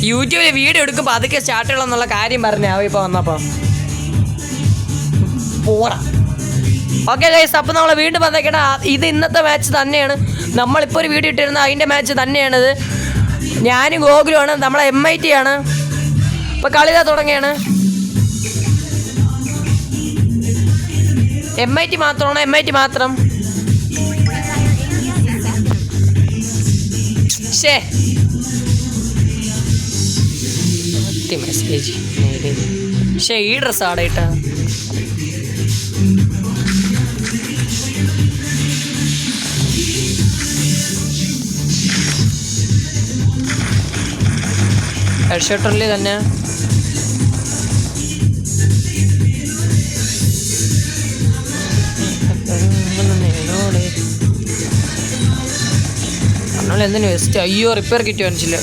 യൂട്യൂബിൽ വീഡിയോ എടുക്കുമ്പോൾ അതൊക്കെ സ്റ്റാർട്ട് ചെയ്യണമെന്നുള്ള കാര്യം പറഞ്ഞാൽ ഇപ്പോൾ വന്നപ്പോൾ പോടാ. ഓക്കെ ഗൈസ്, അപ്പോൾ നമ്മൾ വീണ്ടും വന്നേക്കണം. ഇത് ഇന്നത്തെ മാച്ച് തന്നെയാണ്. നമ്മളിപ്പോൾ ഒരു വീഡിയോ ഇട്ടിരുന്ന അതിൻ്റെ മാച്ച് തന്നെയാണിത്. ഞാനും ഗോകുലുമാണ്, നമ്മളെ MIT ആണ്. ഇപ്പോൾ കളിതാ തുടങ്ങിയാണ്. MIT മാത്രമാണ്, MIT മാത്രം. ശേ മെസ്സേജ് പക്ഷേ ഈ ഡ്രസ്സ് ആടെ ഇട്ടാ ഹെഡ്ഷട്ടറിൽ തന്നെ എന്തിനു വെസ്റ്റ്. അയ്യോ, റിപ്പയർ കിറ്റ് കാണിച്ചില്ല.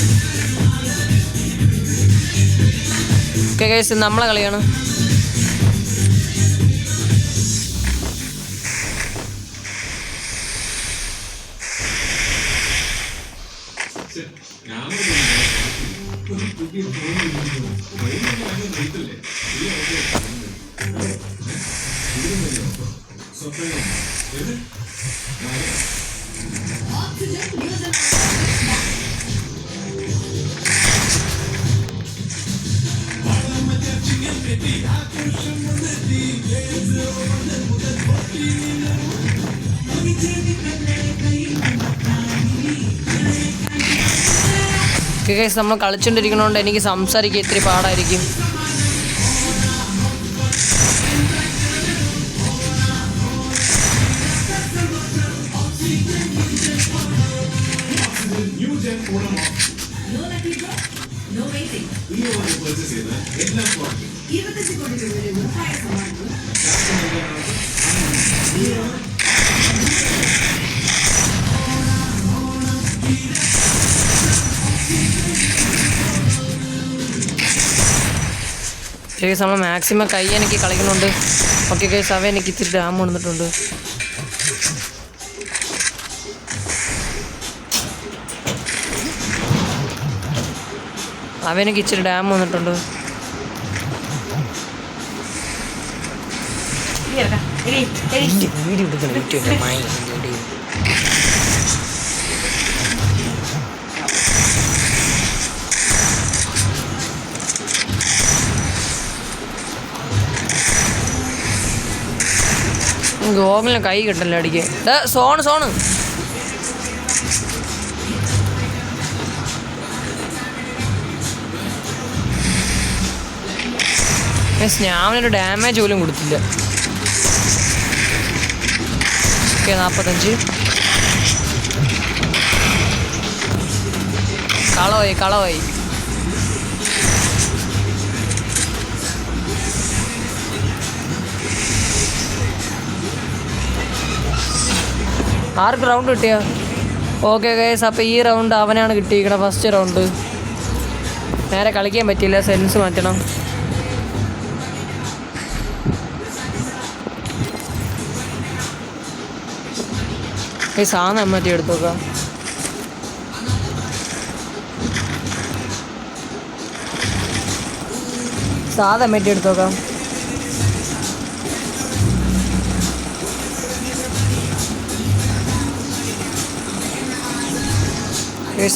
ഓക്കെ ഗൈസ്, നമ്മളെ കളിയാണ്. ഗൈസ്, നമ്മൾ കളിച്ചുകൊണ്ടിരിക്കുന്നതുകൊണ്ട് എനിക്ക് സംസാരിക്കാൻ ഇത്തിരി പാടായിരിക്കും. ഗൈസ്, നമ്മൾ മാക്സിമം കൈ എനിക്ക് കളിക്കുന്നുണ്ട്. ഓക്കെ ഗൈസ്, അവ എനിക്ക് ഇത്തിരി ഡാം വന്നിട്ടുണ്ട്. അവനെനിക്ക് ഇച്ചിരി ഡാം വന്നിട്ടുണ്ട്. വീഡിയോ എടുക്കണം. ഗോകുലിന് കൈ കിട്ടല്ലോ അടിക്കാൻ. സോണ് ഞാനൊരു ഡാമേജ് പോലും കൊടുത്തില്ല. ഓക്കെ, 45. കളവായി. ആർക്ക് റൗണ്ട് കിട്ടിയോ? ഓക്കെ ഗൈസ്, അപ്പോൾ ഈ റൗണ്ട് അവനാണ് കിട്ടിയിരിക്കണം. ഫസ്റ്റ് റൗണ്ട് നേരെ കളിക്കാൻ പറ്റിയില്ല, സെൻസ് മാറ്റണം. ഗൈസ്, MIT എടുത്തു നോക്കാം. MIT എടുത്തു നോക്കാം.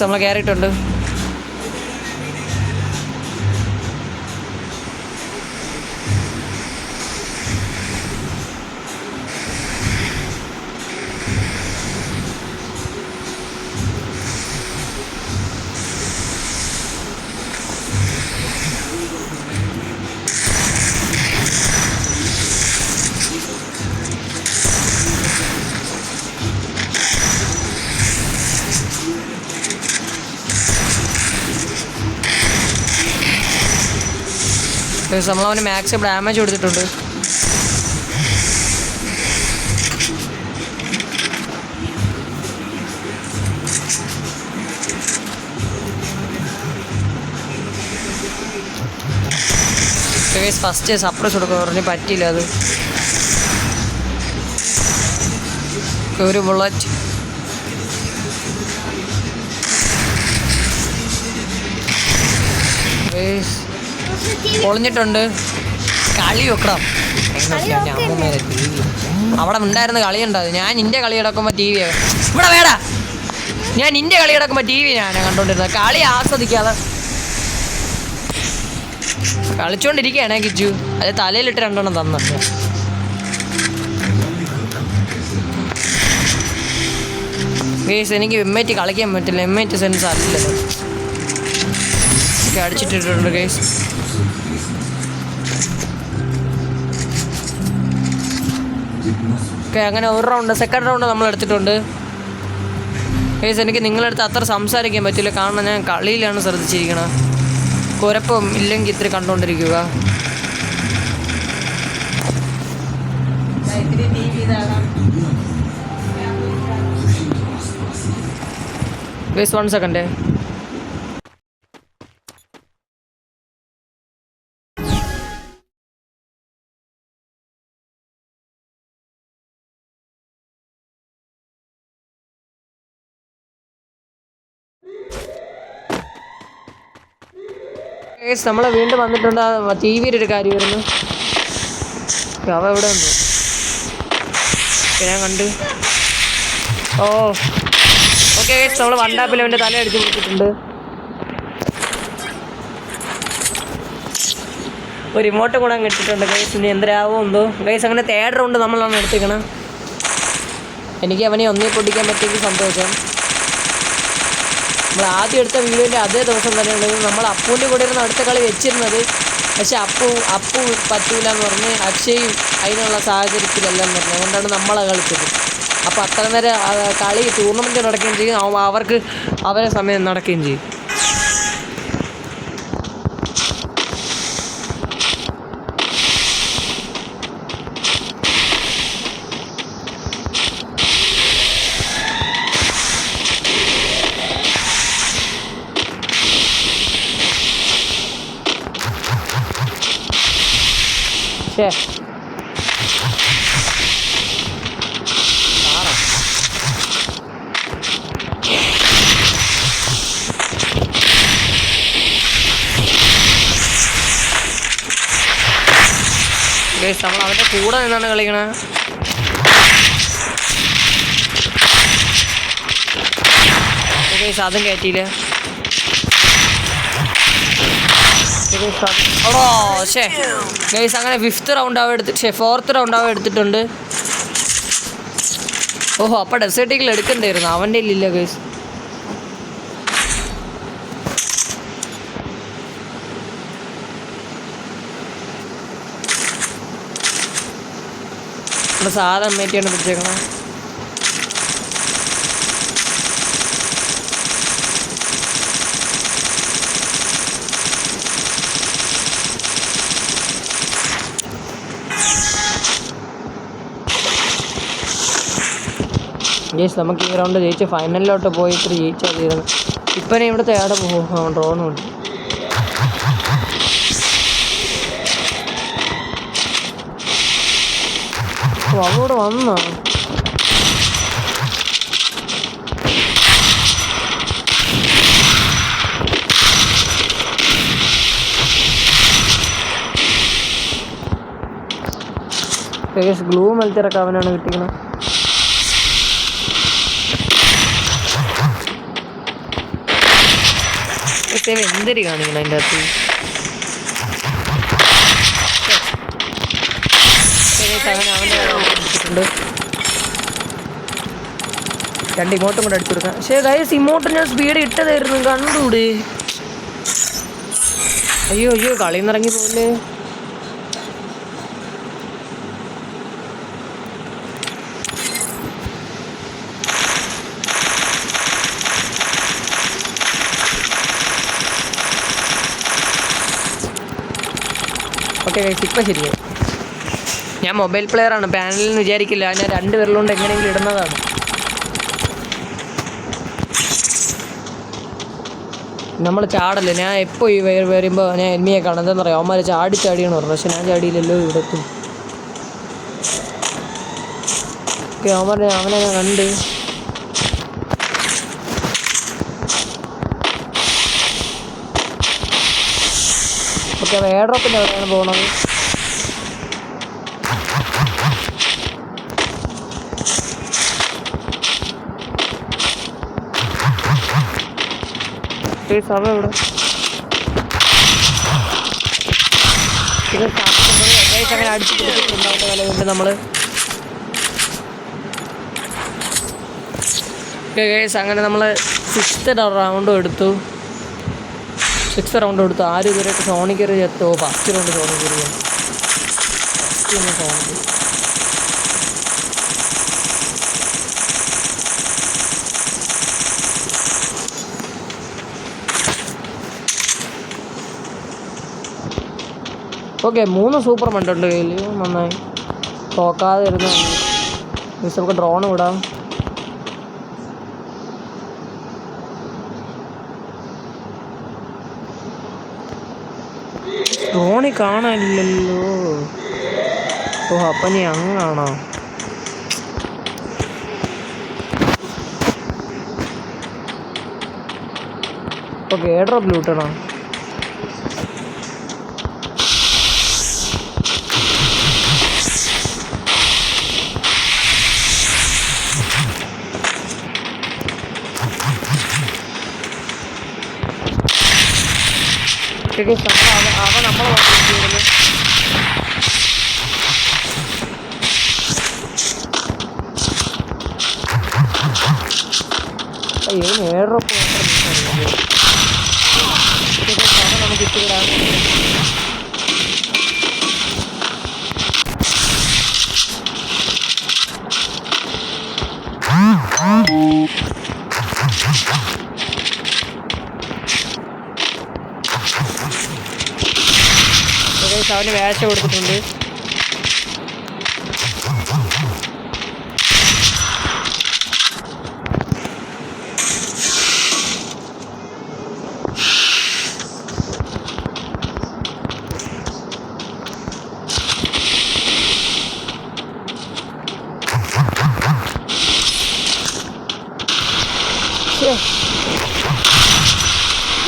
നമ്മളെ കയറിയിട്ടുണ്ട്. നമ്മളവന് മാക്സിമം ഡാമേജ് കൊടുത്തിട്ടുണ്ട്. ഫസ്റ്റ് സപ്രസ് കൊടുക്കുക പറഞ്ഞ് പറ്റിയില്ല. അത് ഒരു ബുള്ളറ്റ്. പൊളിഞ്ഞിട്ടുണ്ട്. കളി വെക്കണം. അവിടെ ഉണ്ടായിരുന്ന കളി ഉണ്ടാവും. ഞാൻ നിന്റെ കളി കിടക്കുമ്പോൾ ടി വി ഇവിടെ വേടാ. ഞാൻ നിന്റെ കളി കിടക്കുമ്പോൾ ടി വി ഞാൻ കണ്ടോണ്ടിരുന്നത്. കളി ആസ്വദിക്കാതെ കളിച്ചോണ്ടിരിക്കുകയാണേ കിച്ചു. അത് തലയിലിട്ട് 2 തന്നിട്ട്. ഗേസ് എനിക്ക് എമ്മൈറ്റ് കളിക്കാൻ പറ്റില്ല. എമ്മൈറ്റ് സെൻസ് അല്ലല്ലോ. അടിച്ചിട്ടിട്ടുണ്ട് ഗേസ്. ഓക്കെ, അങ്ങനെ ഒരു റൗണ്ട്, സെക്കൻഡ് റൗണ്ട് നമ്മൾ എടുത്തിട്ടുണ്ട് ഗേസ്. എനിക്ക് നിങ്ങളടുത്ത് അത്ര സംസാരിക്കാൻ പറ്റില്ല, കാരണം ഞാൻ കളിയിലാണ് ശ്രദ്ധിച്ചിരിക്കണത്. കുഴപ്പം ഇല്ലെങ്കിൽ ഇത്തിരി കണ്ടുകൊണ്ടിരിക്കുക. Guys 1 second. നമ്മളെ വീണ്ടും വന്നിട്ടുണ്ട്. ടി വിയുടെ ഒരു കാര്യം വരുന്നു. അവ എവിടെ വന്നു ഞാൻ കണ്ട്. ഓ ഓക്കെ, നമ്മൾ വണ്ടാപ്പിൽ അവൻ്റെ തല അടിച്ച് കൊടുത്തിട്ടുണ്ട്. ഒരു റിമോട്ട് കൂടെ അങ്ങ് ഇട്ടിട്ടുണ്ട് ഗൈസ്. ഇനി എന്തരാവോ എന്തോ ഗൈസ്. അങ്ങനെ 3rd റൗണ്ട് നമ്മളാണ് എടുത്തിക്കണം. എനിക്ക് അവനെ ഒന്നേ പൊട്ടിക്കാൻ പറ്റിയെങ്കിൽ സന്തോഷം. നമ്മൾ ആദ്യം എടുത്ത വീഡിയോൻ്റെ അതേ ദിവസം തന്നെയാണ് നമ്മൾ അപ്പൂൻ്റെ കൂടെ ഇരുന്ന് അടുത്ത കളി വെച്ചിരുന്നത്. പക്ഷെ അപ്പു പറ്റൂല എന്ന് പറഞ്ഞ് അക്ഷയും അതിനുള്ള സാഹചര്യത്തിലല്ലെന്ന് പറഞ്ഞു. അതുകൊണ്ടാണ് നമ്മളെ കളിച്ചത്. അപ്പോൾ അത്ര നേരം കളി ടൂർണമെൻറ്റ് നടക്കുകയും ചെയ്യും, അവർക്ക് അവരെ സമയം നടക്കുകയും ചെയ്യും. നമ്മൾ അവൻ്റെ കൂടെ നിന്നാണ് കളിക്കണേ. അതും കയറ്റിയില്ല. ഗൈസ് അങ്ങനെ 5th റൗണ്ട് അവ എടുത്തിട്ട് 4th റൗണ്ട് അവ എടുത്തിട്ടുണ്ട്. ഓഹോ, അപ്പം ഡെസേർട്ടിക്കൽ എടുക്കണ്ടായിരുന്നു, അവൻ്റെ ഇല്ല ഗൈസ്. നമ്മുടെ സാധാ അമ്മേറ്റിയാണ് പിടിച്ചേക്കണം. ഗേസ് നമുക്ക് ഈ റൗണ്ട് ജയിച്ച് ഫൈനലിലോട്ട് പോയി ഇത്തിരി ജയിച്ചാൽ തീരുന്നു. ഇപ്പം ഇവിടുത്തെ ഏടെ പോകും ഡ്രോണുണ്ട്. അവളോട് വന്നോ? ഗ്ലൂ മത്സരമൊക്കെ അവനാണ് കിട്ടിക്കണം. എന്തിരി കാണിക്കണം അതിൻ്റെ അകത്ത്. അങ്ങനെ അവൻ്റെ എടുത്തിട്ടുണ്ട്. 2 ഇമോട്ടും കൂടെ അടിച്ചു കൊടുക്കാം. പക്ഷേ ഗൈസ് ഇമോട്ട് ഞാൻ സ്പീഡ് ഇട്ടതായിരുന്നു, കണ്ടുകൂടെ? അയ്യോ അയ്യോ, കളിയിൽ നിന്ന് ഇറങ്ങി പോകല്ലേ. ഓക്കെ ഗൈസ്, ഇപ്പം ശരിയായി. ഞാൻ മൊബൈൽ പ്ലെയറാണ്, പാനലിൽ നിന്ന് വിചാരിക്കില്ല. ഞാൻ 2 വിരലുകൊണ്ട് എങ്ങനെയെങ്കിലും ഇടുന്നതാണ്. നമ്മൾ ചാടല്ലേ, ഞാൻ എപ്പോൾ ഈ വരുമ്പോൾ ഞാൻ എനിമിയെ കാണാം. എന്താണെന്ന് പറയാം, അവന്മാർ ചാടിയാണ് പറഞ്ഞു. പക്ഷെ ഞാൻ ചാടിയില്ലല്ലോ, ഇവിടെത്തും. ഓക്കെ, അവനെ ഞാൻ കണ്ട്. ഓക്കെ, എയർ ഡ്രോപ്പിൻ്റെ എവിടെയാണ് പോകുന്നത്? സമയം എവിടെ? ഇത് അങ്ങനെ അടിച്ചു പിടിച്ചിട്ടുണ്ടാവുന്ന വില കൊണ്ട് നമ്മൾ അങ്ങനെ നമ്മൾ 6th റൗണ്ടും എടുത്തു. 6th റൗണ്ട് എടുത്തു. ആരും ഇതുവരെയായിട്ട് സോണി കയറി എത്തോ? ഫസ്റ്റ് റൗണ്ട് സോണി കയറിയ ഫസ്റ്റ് ഒന്ന് സോണി. ഓക്കെ, 3 സൂപ്പർ മണ്ടുണ്ട് കയ്യിൽ. നന്നായി തോക്കാതെ ഇരുന്ന നമുക്ക് ഡ്രോൺ വിടാം. ഡ്രോണി കാണാനില്ലല്ലോ. ഓ, അപ്പം നീ അങ്ങാണോ? ഓക്കെ, എയർ ഡ്രോപ്പ് ലൂട്ടണോ? അവ നമ്മളെ എയർ ഡ്രോപ്പ് നമുക്ക് ഇട്ടുവിടാൻ. അവന് വേഷ കൊടുത്തിട്ടുണ്ട്.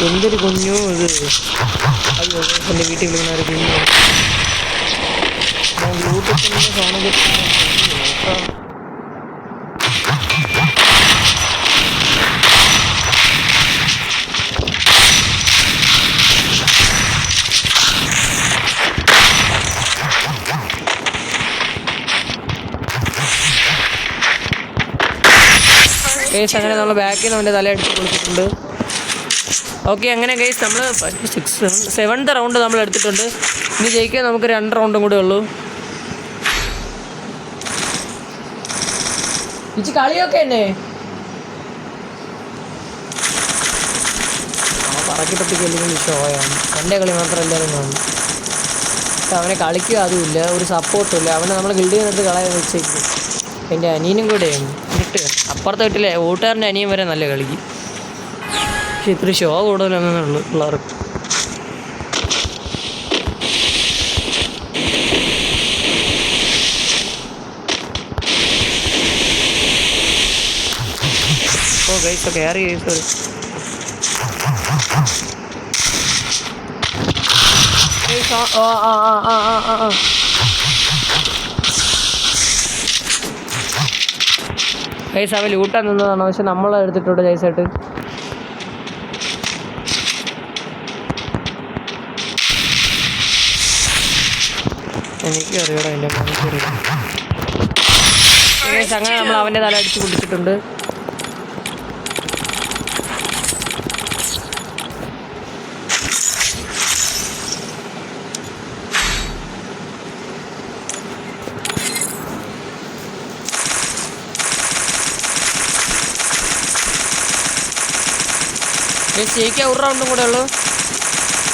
എന്തൊരു കുഞ്ഞു ഇത്. അയ്യോ, എൻ്റെ വീട്ടിൽ വിളിക്കുന്ന ഒരു കുഞ്ഞു. ഞാൻ ബ്ലൂടൂത്തിൻ്റെ സൗണ്ട് ഗൈസ്. അങ്ങനെ നമ്മൾ ബാക്കിൽ നിന്ന് അവൻ്റെ തല അടിച്ച് കൊടുത്തിട്ടുണ്ട്. ഓക്കെ, അങ്ങനെ ഗൈസ് നമ്മൾ 7th റൗണ്ട് നമ്മൾ എടുത്തിട്ടുണ്ട്. ഇനി ജയിക്കാൻ നമുക്ക് 2 റൗണ്ടും കൂടെ ഉള്ളൂ. ഇച്ച് കളിയൊക്കെ തന്നെ പറക്കി പറ്റിക്കല്ലെങ്കിൽ ഷോയാണ്. എൻ്റെ കളി മാത്രമല്ല കാണും. അവനെ കളിക്കുക അതുമില്ല, ഒരു സപ്പോർട്ടും ഇല്ല. അവനെ നമ്മൾ ഗിൽഡിൽ നിന്നിട്ട് കളയാൻ വെച്ചേക്കും. എൻ്റെ അനിയനും കൂടെയാണ് എന്നിട്ട് അപ്പുറത്തെ വീട്ടിലെ കൂട്ടുകാരൻ്റെ അനിയൻ വരെ നല്ല കളിക്കും. പക്ഷെ ഇത്ര ഷോ കൂടുതലെന്നുള്ളൂ പിള്ളേർക്ക്. ഓ ഗൈസ്, കയറി സോറി. ഗൈസ് അവൻ ലൂട്ടാൻ നിന്നതാണ്, പക്ഷെ നമ്മളെടുത്തിട്ടുണ്ട് ജൈസായിട്ട്. എനിക്കറിയാം എൻ്റെ അങ്ങനെ നമ്മൾ അവൻ്റെ തല അടിച്ച് പൊട്ടിച്ചിട്ടുണ്ട്. ജയിക്കാൻ 1 റൗണ്ടും കൂടെ ഉള്ളൂ.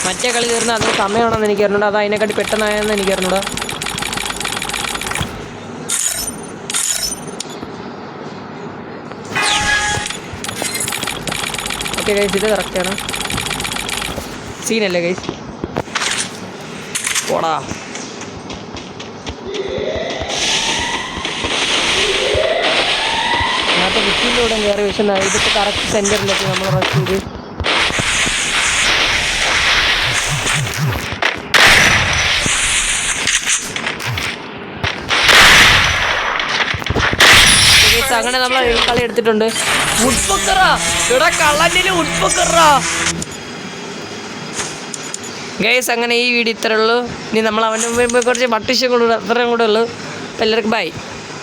മറ്റേ കളി തീർന്ന അത് സമയമാണെന്ന് എനിക്ക് അറിഞ്ഞൂടാ. അത് അതിനെക്കാട്ടി പെട്ടെന്നായെന്ന് എനിക്ക് അറിഞ്ഞൂടാ. ഓക്കെ ഗൈസ്, ഇത് കറക്റ്റാണ്. സീനല്ലേ ഗൈസ്? പോടാ. അതിനകത്ത് വിറ്റിലൂടെ കയറി. പക്ഷെ ഇതിപ്പോൾ കറക്റ്റ് സെൻറ്ററിലെത്തി നമ്മൾ റഷ് ചെയ്ത്. ഗൈസ് അങ്ങനെ നമ്മൾ കളി എടുത്തിട്ടുണ്ട്. ഉഡ്പക്കറാ ഇവിടെ കള്ളന്നില് ഉഡ്പക്കറാ ഗൈസ്. അങ്ങനെ ഈ വീഡിയോ ഇത്രേ ഉള്ളൂ. ഇനി നമ്മൾ അവൻ്റെ മുമ്പ് കുറച്ച് പട്ടിഷും കൂടെ അത്രയും കൂടെ ഉള്ളൂ. അപ്പോൾ എല്ലാവർക്കും ബൈ.